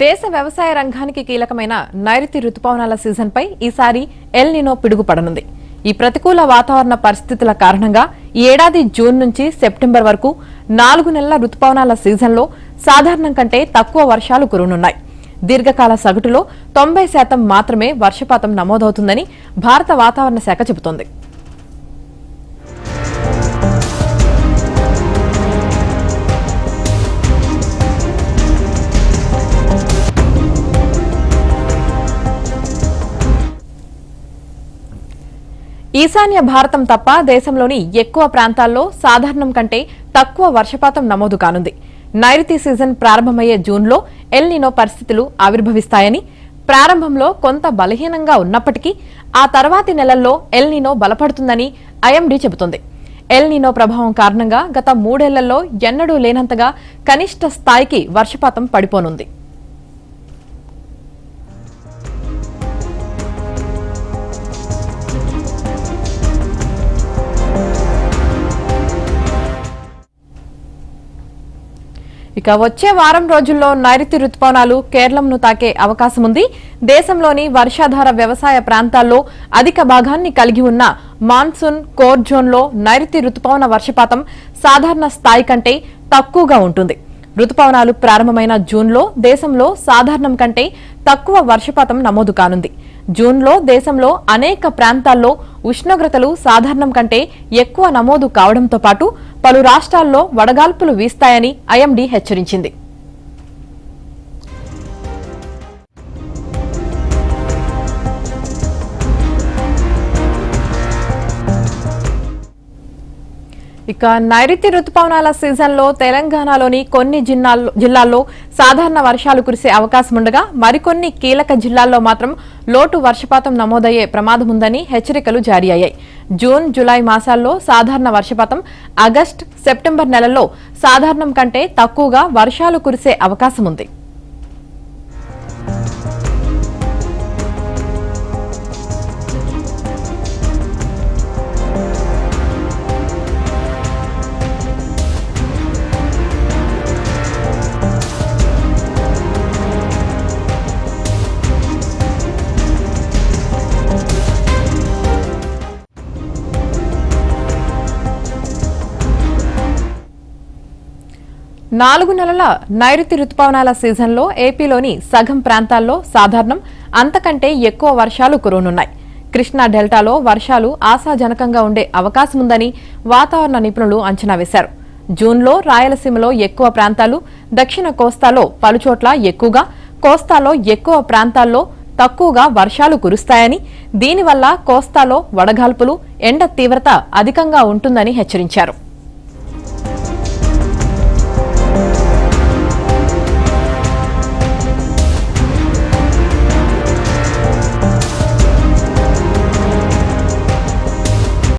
దేశ వ్యవసాయ రంగానికి కీలకమైన నైరుతి రుతుపవనాల సీజన్పై ఈసారి ఎల్ నినో పిడుగుపడనుంది. ఈ ప్రతికూల వాతావరణ పరిస్థితుల కారణంగా ఈ ఏడాది జూన్ నుంచి సెప్టెంబర్ వరకు 4 నెలల రుతుపవనాల సీజన్లో సాధారణం కంటే తక్కువ వర్షాలు కురవనున్నాయి. దీర్ఘకాల సగటులో 90% మాత్రమే వర్షపాతం నమోదవుతుందని భారత వాతావరణ శాఖ చెబుతోంది. ఈశాన్య భారతం తప్ప దేశంలోని ఎక్కువ ప్రాంతాల్లో సాధారణం కంటే తక్కువ వర్షపాతం నమోదు కానుంది. నైరుతి సీజన్ ప్రారంభమయ్యే జూన్లో ఎల్ నినో పరిస్థితులు ఆవిర్భవిస్తాయని, ప్రారంభంలో కొంత బలహీనంగా ఉన్నప్పటికీ ఆ తర్వాతి నెలల్లో ఎల్ నినో బలపడుతుందని ఐఎండీ చెబుతోంది. ఎల్ నినో ప్రభావం కారణంగా గత 3 ఏళ్లలో ఎన్నడూ లేనంతగా కనిష్ట స్థాయికి వర్షపాతం పడిపోనుంది. ఇక వచ్చే వారం రోజుల్లో నైరుతి రుతుపవనాలు కేరళంను తాకే అవకాశం ఉంది. దేశంలోని వర్షాధార వ్యవసాయ ప్రాంతాల్లో అధిక భాగాన్ని కలిగి ఉన్న మాన్సూన్ కోర్ జోన్లో నైరుతి రుతుపవన వర్షపాతం సాధారణ స్థాయి కంటే తక్కువగా ఉంటుంది. రుతుపవనాలు ప్రారంభమైన జూన్లో దేశంలో సాధారణం కంటే తక్కువ వర్షపాతం నమోదు కానుంది. జూన్లో దేశంలో అనేక ప్రాంతాల్లో ఉష్ణోగ్రతలు సాధారణం కంటే ఎక్కువ నమోదు కావడంతో పాటు పలు రాష్ట్రాల్లో వడగాల్పులు వీస్తాయని ఐఎండీ హెచ్చరించింది. ఇక నైరుతి రుతుపవనాల సీజన్లో తెలంగాణలోని కొన్ని జిల్లాల్లో సాధారణ వర్షాలు కురిసే అవకాశం ఉండగా మరికొన్ని కీలక జిల్లాల్లో మాత్రం లోటు వర్షపాతం నమోదయ్యే ప్రమాదం ఉందని హెచ్చరికలు జారీ అయ్యాయి. జూన్, జూలై మాసాల్లో సాధారణ వర్షపాతం, ఆగస్టు, సెప్టెంబర్ నెలల్లో సాధారణం కంటే తక్కువగా వర్షాలు కురిసే అవకాశం ఉంది. నాలుగు నెలల నైరుతి రుతుపవనాల సీజన్లో ఏపీలోని సగం ప్రాంతాల్లో సాధారణం, అంతకంటే ఎక్కువ వర్షాలు కురవనున్నాయి. కృష్ణా డెల్టాలో వర్షాలు ఆశాజనకంగా ఉండే అవకాశం ఉందని వాతావరణ నిపుణులు అంచనా వేశారు. జూన్లో రాయలసీమలో ఎక్కువ ప్రాంతాలు, దక్షిణ కోస్తాలో పలుచోట్ల ఎక్కువగా, కోస్తాలో ఎక్కువ ప్రాంతాల్లో తక్కువగా వర్షాలు కురుస్తాయని, దీనివల్ల కోస్తాలో వడగాల్పులు, ఎండ తీవ్రత అధికంగా ఉంటుందని హెచ్చరించారు.